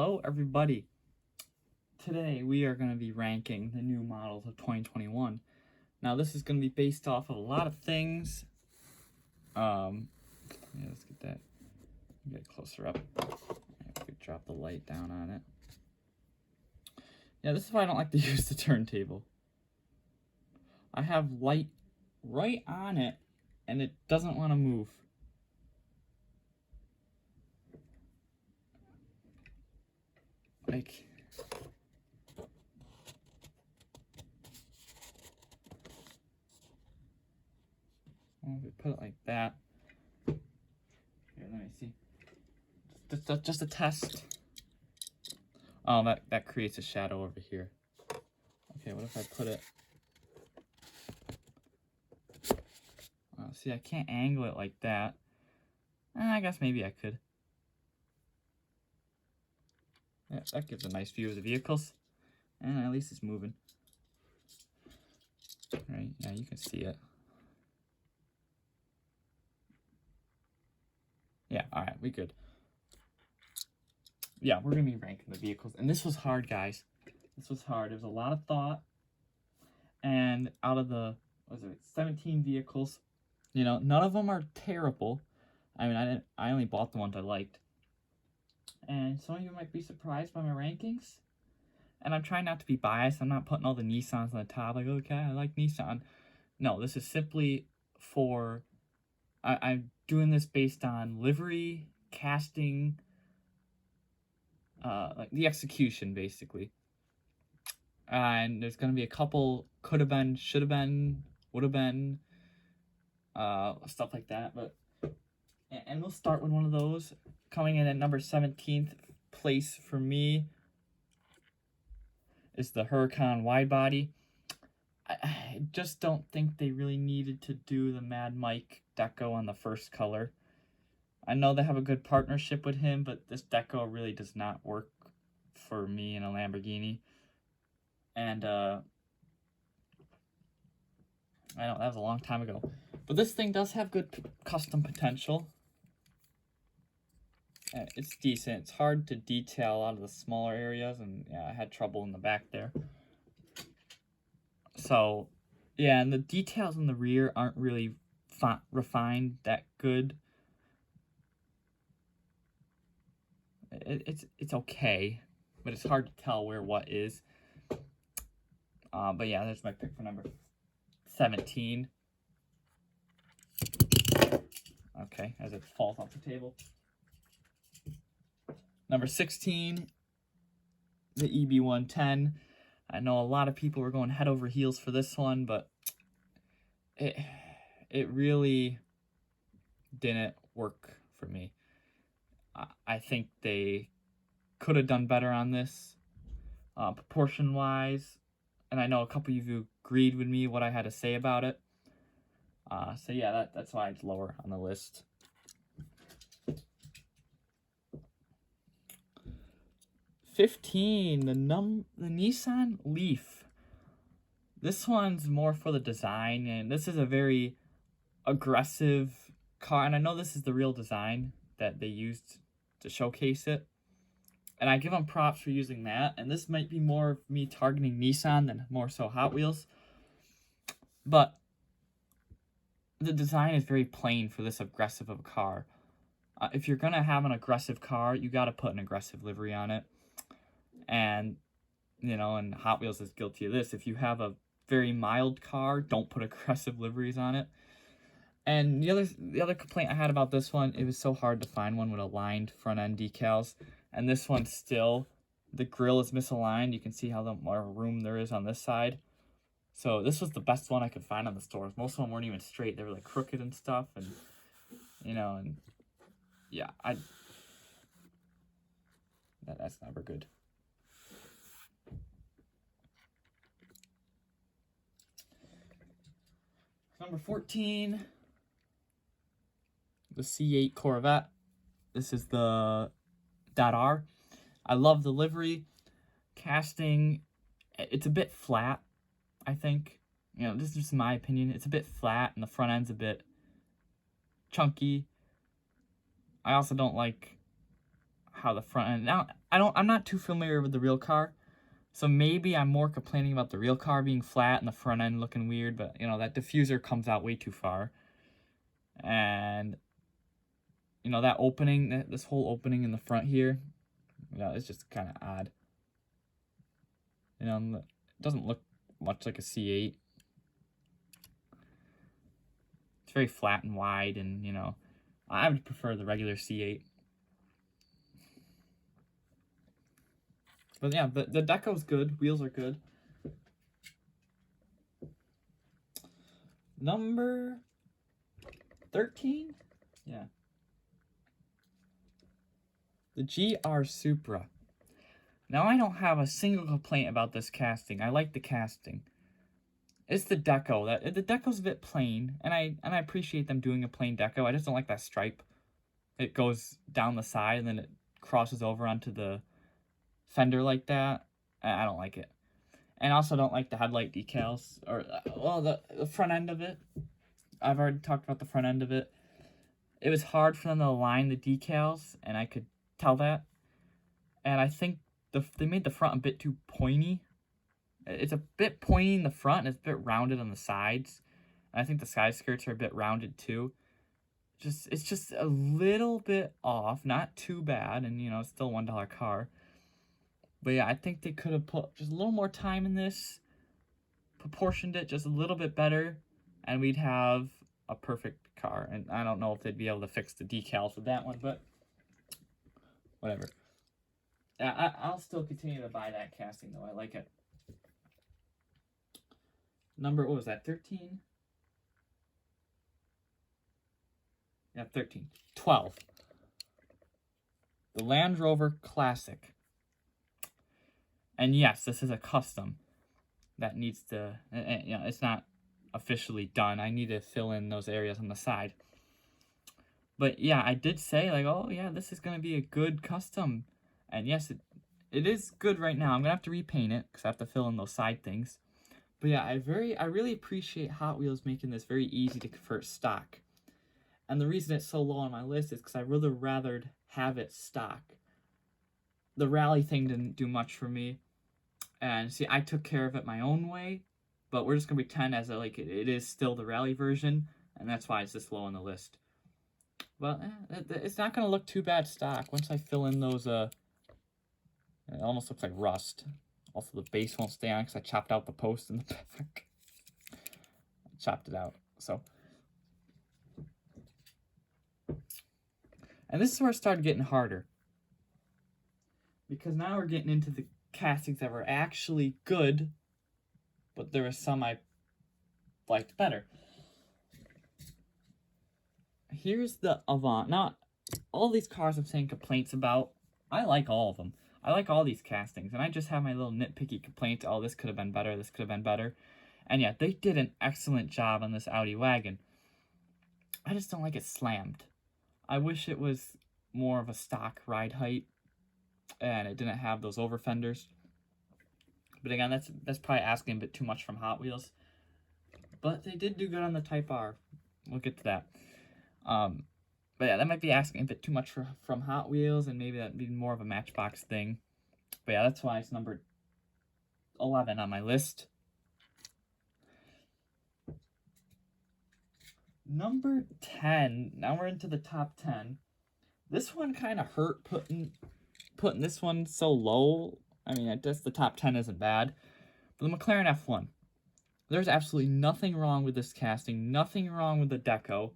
Hello everybody. Today we are going to be ranking the new models of 2021. Now this is going to be based off of a lot of things. Yeah, let's get that. Get it closer up. We could drop the light down on it. Yeah, this is why I don't like to use the turntable. I have light right on it and it doesn't want to move. Like, well, if we put it like that. Here, let me see. Just a test. Oh, that creates a shadow over here. Okay, what if I put it? See, I can't angle it like that. I guess maybe I could. Yeah, that gives a nice view of the vehicles. And at least it's moving. Right, yeah, you can see it. Yeah, alright, we good. Yeah, we're going to be ranking the vehicles. And this was hard, guys. This was hard. There was a lot of thought. And out of the, 17 vehicles, you know, none of them are terrible. I mean, I only bought the ones I liked. And some of you might be surprised by my rankings. And I'm trying not to be biased. I'm not putting all the Nissans on the top. Like, okay, I like Nissan. No, this is simply for... I'm doing this based on livery, casting, like the execution, basically. And there's going to be a couple could have been, should have been, would have been, stuff like that. And we'll start with one of those. Coming in at number 17th place for me is the Huracan wide body. I just don't think they really needed to do the Mad Mike deco on the first color. I know they have a good partnership with him, but this deco really does not work for me in a Lamborghini. And I know that was a long time ago. But this thing does have good custom potential. It's decent. It's hard to detail out of the smaller areas, and yeah, I had trouble in the back there. So, yeah, and the details in the rear aren't really refined that good. It's okay, but it's hard to tell where what is. But yeah, there's my pick for number 17. Okay, as it falls off the table. Number 16, the EB110. I know a lot of people were going head over heels for this one, but it really didn't work for me. I think they could have done better on this, proportion-wise. And I know a couple of you agreed with me what I had to say about it. So yeah, that's why it's lower on the list. $15, the Nissan Leaf. This one's more for the design, and this is a very aggressive car. And I know this is the real design that they used to showcase it. And I give them props for using that. And this might be more of me targeting Nissan than more so Hot Wheels. But the design is very plain for this aggressive of a car. If you're going to have an aggressive car, you got to put an aggressive livery on it. And, you know, and Hot Wheels is guilty of this. If you have a very mild car, don't put aggressive liveries on it. And the other complaint I had about this one, it was so hard to find one with aligned front end decals. And this one still, the grille is misaligned. You can see how more room there is on this side. So this was the best one I could find on the stores. Most of them weren't even straight. They were like crooked and stuff. And, you know, and yeah, that's never good. Number 14, the C8 Corvette. This is the .R. I love the livery. Casting, it's a bit flat, I think. You know, this is just my opinion. It's a bit flat, and the front end's a bit chunky. I also don't like how the front end. Now, I'm not too familiar with the real car, so maybe I'm more complaining about the real car being flat and the front end looking weird, but, you know, that diffuser comes out way too far. And, you know, that opening, this whole opening in the front here, you know, it's just kind of odd. You know, it doesn't look much like a C8. It's very flat and wide, and, you know, I would prefer the regular C8. But yeah, the deco's good. Wheels are good. Number 13? Yeah. The GR Supra. Now, I don't have a single complaint about this casting. I like the casting. It's the deco. The deco's a bit plain, and I appreciate them doing a plain deco. I just don't like that stripe. It goes down the side, and then it crosses over onto the fender like that. I don't like it. And I also don't like the headlight decals, or, well, the front end of it. I've already talked about the front end of it. It was hard for them to align the decals, and I could tell that. And I think they made the front a bit too pointy. It's a bit pointy in the front, and it's a bit rounded on the sides. And I think the side skirts are a bit rounded too. It's just a little bit off, not too bad, and, you know, it's still a $1 car. But yeah, I think they could have put just a little more time in this, proportioned it just a little bit better, and we'd have a perfect car. And I don't know if they'd be able to fix the decals with that one, but whatever. I'll still continue to buy that casting, though. I like it. Number, what was that, 13? Yeah, 13. 12. The Land Rover Classic. And yes, this is a custom that needs to, you know, it's not officially done. I need to fill in those areas on the side. But yeah, I did say, like, oh yeah, this is going to be a good custom. And yes, it is good right now. I'm going to have to repaint it because I have to fill in those side things. But yeah, I really appreciate Hot Wheels making this very easy to convert stock. And the reason it's so low on my list is because I really rather have it stock. The rally thing didn't do much for me. And see, I took care of it my own way, but we're just going to pretend as like it is still the rally version, and that's why it's this low on the list. But it's not going to look too bad stock once I fill in those, it almost looks like rust. Also, the base won't stay on because I chopped out the post in the back. I chopped it out, so. And this is where it started getting harder. Because now we're getting into the castings that were actually good, but there were some I liked better. Here's the Avant. Now, all these cars I'm saying complaints about, I like all of them. I like all these castings, and I just have my little nitpicky complaints. Oh, this could have been better, this could have been better. And yeah, they did an excellent job on this Audi wagon. I just don't like it slammed. I wish it was more of a stock ride height, and it didn't have those over fenders. But again, that's probably asking a bit too much from Hot Wheels. But they did do good on the Type R. We'll get to that. But yeah, that might be asking a bit too much from Hot Wheels, and maybe that'd be more of a Matchbox thing. But yeah, that's why it's number 11 on my list. Number 10. Now we're into the top 10. This one kind of hurt putting this one so low. I mean, I guess the top 10 isn't bad. But the McLaren F1. There's absolutely nothing wrong with this casting. Nothing wrong with the deco.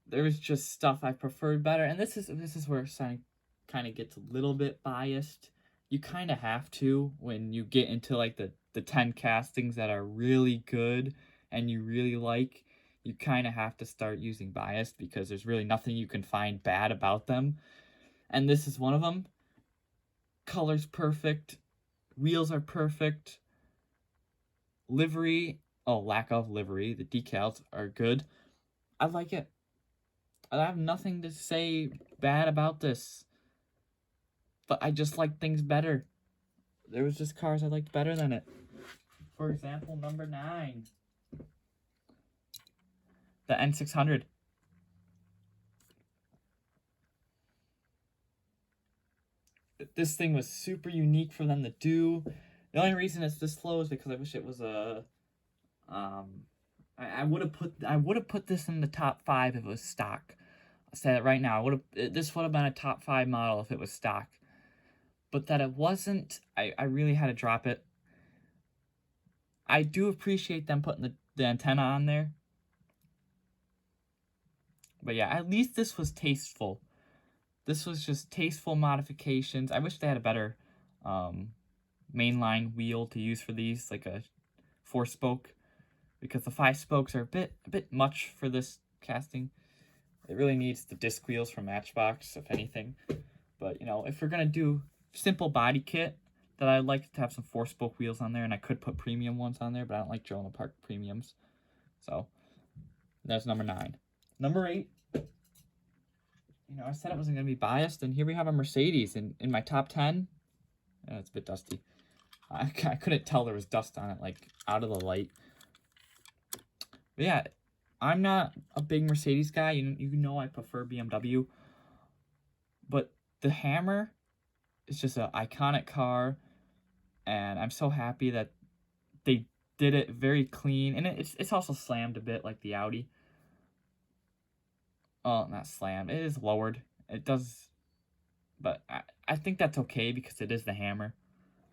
There was just stuff I preferred better. And this is where it kind of gets a little bit biased. You kind of have to when you get into like the 10 castings that are really good and you really like. You kind of have to start using bias because there's really nothing you can find bad about them. And this is one of them. Color's perfect. Wheels are perfect. Livery, lack of livery. The decals are good. I like it. I have nothing to say bad about this. But I just like things better. There was just cars I liked better than it. For example, number 9. The N600. this thing was super unique for them to do. The only reason it's this slow is because I wish it was a I would have put this in the top 5 if it was stock. I'll say it right now. This would have been a top 5 model if it was stock. But that it wasn't, I really had to drop it. I do appreciate them putting the antenna on there. But yeah, at least this was tasteful. This was just tasteful modifications. I wish they had a better mainline wheel to use for these, like a 4-spoke, because the 5 spokes are a bit much for this casting. It really needs the disc wheels from Matchbox, if anything. But, you know, if we're going to do simple body kit, that I'd like to have some 4-spoke wheels on there, and I could put premium ones on there, but I don't like Joe in the Park premiums. So, that's number 9. Number 8. You know, I said it wasn't going to be biased, and here we have a Mercedes in my top 10. It's a bit dusty. I couldn't tell there was dust on it, like, out of the light. But yeah, I'm not a big Mercedes guy. You know I prefer BMW. But the Hammer is just an iconic car, and I'm so happy that they did it very clean. And it's also slammed a bit like the Audi. Oh, not slammed. It is lowered. It does, but I think that's okay because it is the Hammer.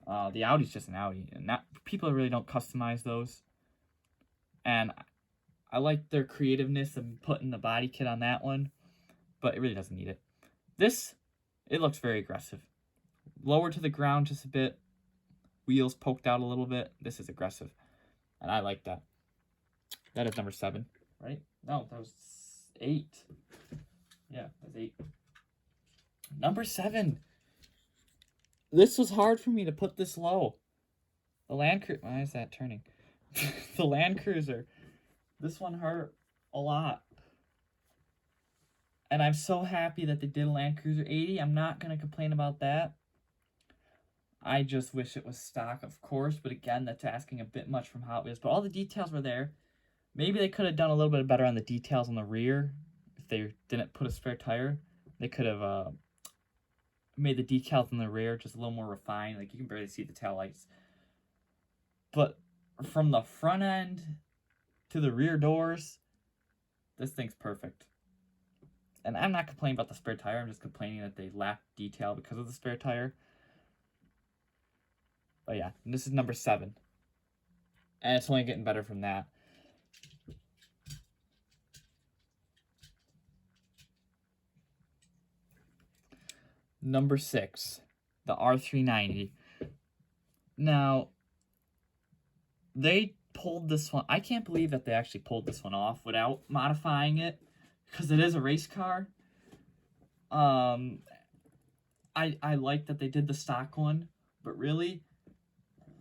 The Audi's just an Audi, and people really don't customize those. And I like their creativeness of putting the body kit on that one, but it really doesn't need it. This, it looks very aggressive. Lower to the ground just a bit. Wheels poked out a little bit. This is aggressive, and I like that. That is number 7, right? No, that was 8. Yeah, that's 8. Number 7. This was hard for me to put this low. The Land Cruiser. Why is that turning? The Land Cruiser. This one hurt a lot. And I'm so happy that they did a Land Cruiser 80. I'm not going to complain about that. I just wish it was stock, of course. But again, that's asking a bit much from Hot Wheels. But all the details were there. Maybe they could have done a little bit better on the details on the rear. If they didn't put a spare tire, they could have made the decals in the rear just a little more refined. Like, you can barely see the taillights. But from the front end to the rear doors, this thing's perfect. And I'm not complaining about the spare tire. I'm just complaining that they lack detail because of the spare tire. But yeah, this is number 7. And it's only getting better from that. Number 6, the R390. Now, they pulled this one. I can't believe that they actually pulled this one off without modifying it, because it is a race car. I like that they did the stock one, but really,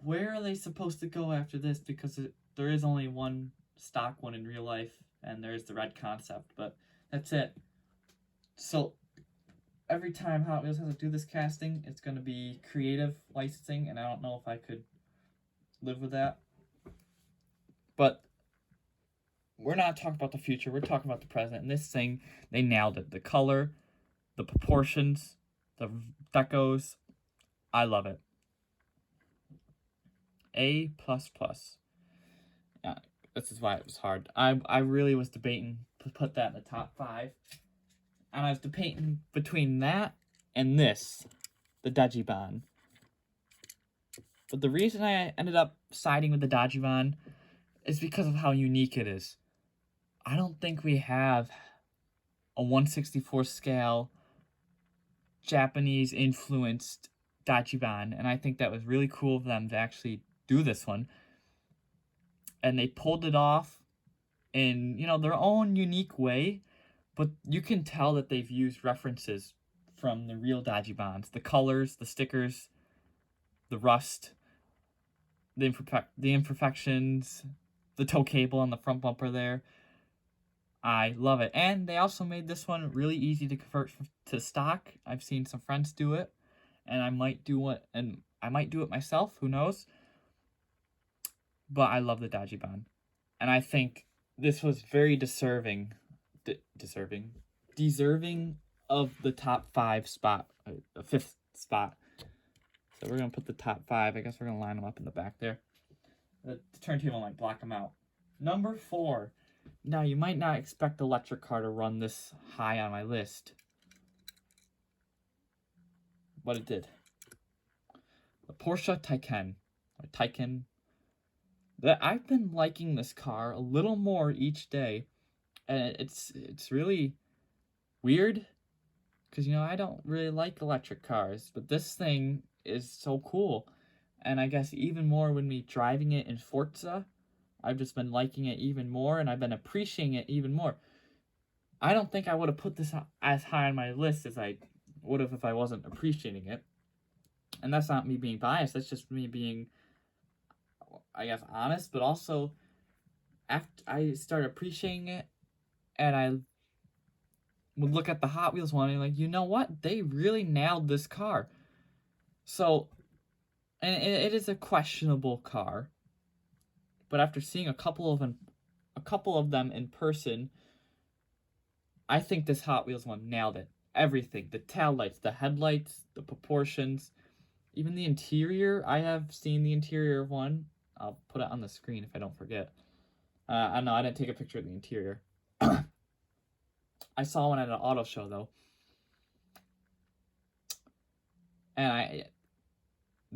where are they supposed to go after this? Because there is only one stock one in real life, and there's the red concept, but that's it. So every time Hot Wheels has to do this casting, it's going to be creative licensing, and I don't know if I could live with that. But we're not talking about the future. We're talking about the present. And this thing, they nailed it. The color, the proportions, the decos. I love it. A++. Yeah, this is why it was hard. I really was debating to put that in the top 5. And I was debating between that and this, the Dodo Bun. But the reason I ended up siding with the Dodo Bun is because of how unique it is. I don't think we have a 1/64 scale Japanese influenced Dodo Bun, and I think that was really cool of them to actually do this one. And they pulled it off in, their own unique way, but you can tell that they've used references from the real Dodo Buns. The colors, the stickers, the rust, the imperfections, the tow cable on the front bumper there. I love it. And they also made this one really easy to convert to stock. I've seen some friends do it, and I might do it myself, who knows. But I love the Dodo Bun. And I think this was very deserving of the top 5 spot, 5th spot. So we're going to put the top 5. I guess we're going to line them up in the back there. The turntable might block them out. Number 4. Now, you might not expect electric car to run this high on my list, but it did. The Porsche Taycan. I've been liking this car a little more each day, and it's really weird, because, you know, I don't really like electric cars, but this thing is so cool, and I guess even more when me driving it in Forza, I've just been liking it even more, and I've been appreciating it even more. I don't think I would have put this as high on my list as I would have if I wasn't appreciating it. And that's not me being biased, that's just me being, I guess, honest, but also, after I started appreciating it, and I would look at the Hot Wheels one, and like, you know what? They really nailed this car. So, and it is a questionable car, but after seeing a couple of them in person, I think this Hot Wheels one nailed it. Everything. The taillights, the headlights, the proportions, even the interior. I have seen the interior of one. I'll put it on the screen if I don't forget. I know I didn't take a picture of the interior. I saw one at an auto show, though. And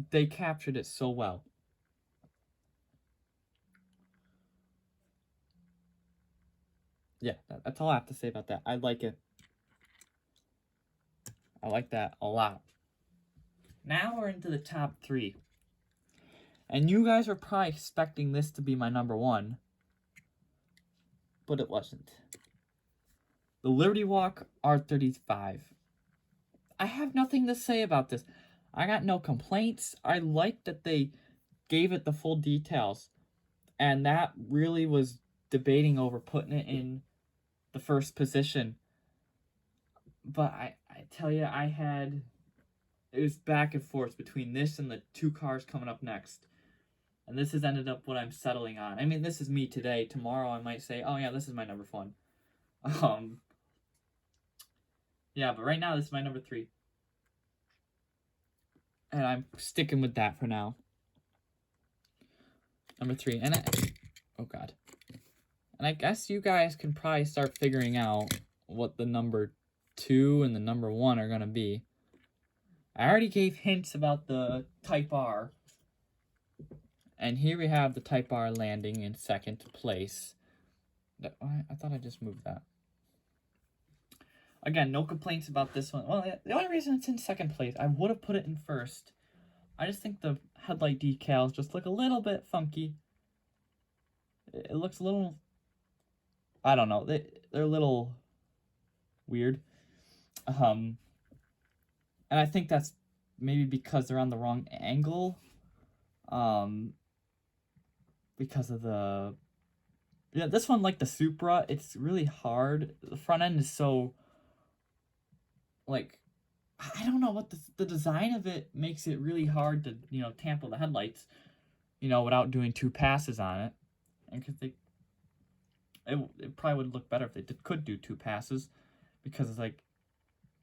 they captured it so well. Yeah, that's all I have to say about that. I like it. I like that a lot. Now we're into the top 3. And you guys are probably expecting this to be my number 1. But it wasn't. The Liberty Walk R35. I have nothing to say about this. I got no complaints. I like that they gave it the full details. And that really was debating over putting it in the first position. But I tell you, it was back and forth between this and the 2 cars coming up next. And this has ended up what I'm settling on. I mean, this is me today. Tomorrow I might say, oh yeah, this is my number 1. Yeah, but right now this is my number 3. And I'm sticking with that for now. Number 3. Oh god. And I guess you guys can probably start figuring out what the number 2 and the number 1 are going to be. I already gave hints about the Type R. And here we have the Type R landing in 2nd place. I thought I just moved that. Again, no complaints about this one. Well, the only reason it's in 2nd place, I would have put it in 1st. I just think the headlight decals just look a little bit funky. It looks a little, I don't know, they're a little weird. And I think that's maybe because they're on the wrong angle. Because of the... Yeah, this one, like the Supra, it's really hard. The front end is so... Like, I don't know what the design of it makes it really hard to, you know, tamper the headlights, you know, without doing 2 passes on it. And because it probably would look better if they could do 2 passes, because it's like,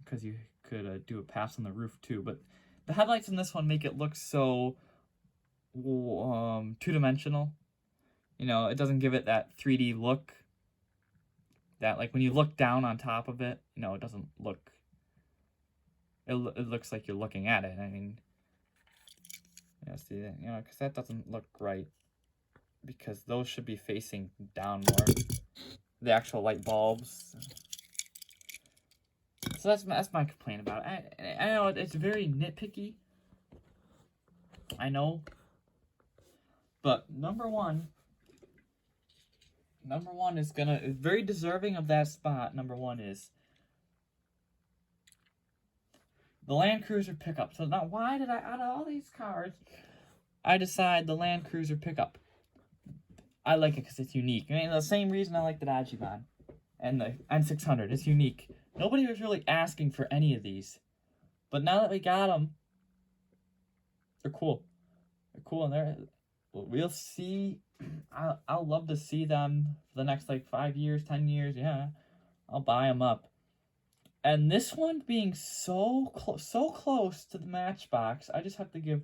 because you could do a pass on the roof too. But the headlights in this one make it look so 2-dimensional. You know, it doesn't give it that 3D look. That, like, when you look down on top of it, you know, it doesn't look... It looks like you're looking at it. I mean... Yeah, see that? You know, because that doesn't look right. Because those should be facing down more. The actual light bulbs. So that's my complaint about it. I know it's very nitpicky. I know. But number one is very deserving of that spot. Number 1 is the Land Cruiser pickup. So now, why did I, out of all these cars, I decide the Land Cruiser pickup? I like it because it's unique. I mean, the same reason I like the Audi Avant and the N600. It's unique. Nobody was really asking for any of these, but now that we got them, they're cool. They're cool, and we'll see. I'll love to see them for the next, like, 5 years, 10 years. Yeah, I'll buy them up. And this one being so close to the Matchbox, I just have to give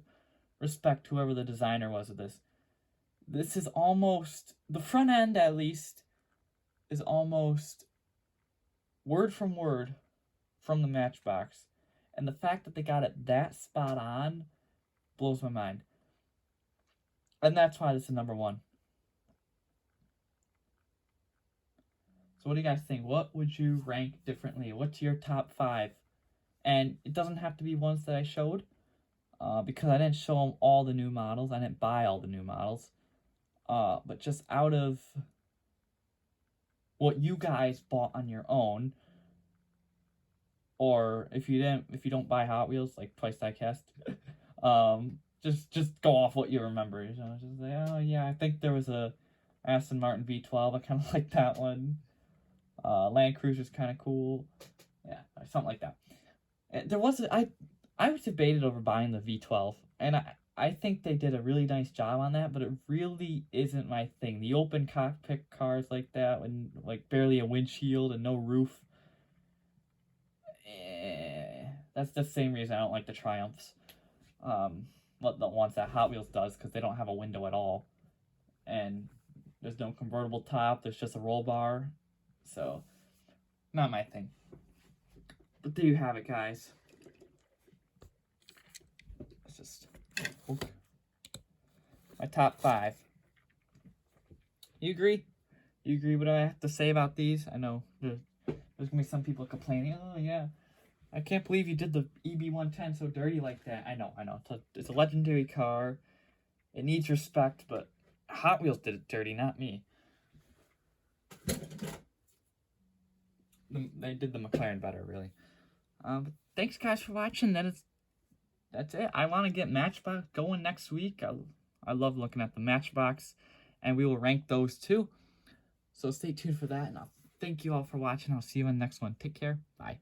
respect to whoever the designer was of this. This is almost, the front end at least, is almost word from word from the Matchbox. And the fact that they got it that spot on blows my mind. And that's why this is number one. So what do you guys think? What would you rank differently? What's your top 5? And it doesn't have to be ones that I showed, because I didn't show them all the new models. I didn't buy all the new models. But just out of what you guys bought on your own, or if you don't buy Hot Wheels, like Twice Diecast, just go off what you remember. You know, just say, oh yeah, I think there was a Aston Martin V12. I kind of like that one. Land Cruiser's kind of cool. Yeah, something like that. And there was I was debated over buying the V12, and I think they did a really nice job on that, but it really isn't my thing. The open cockpit cars like that, and like barely a windshield and no roof. That's the same reason I don't like the Triumphs. The ones that Hot Wheels does, because they don't have a window at all, and there's no convertible top. There's just a roll bar, so not my thing. But there you have it, guys. Let's just my top 5. You agree? You agree what I have to say about these? I know there's gonna be some people complaining. Oh yeah, I can't believe you did the EB110 so dirty like that. I know. It's a legendary car. It needs respect, but Hot Wheels did it dirty, not me. They did the McLaren better, really. But thanks, guys, for watching. That's it. I want to get Matchbox going next week. I love looking at the Matchbox, and we will rank those too. So stay tuned for that, and I'll thank you all for watching. I'll see you in the next one. Take care. Bye.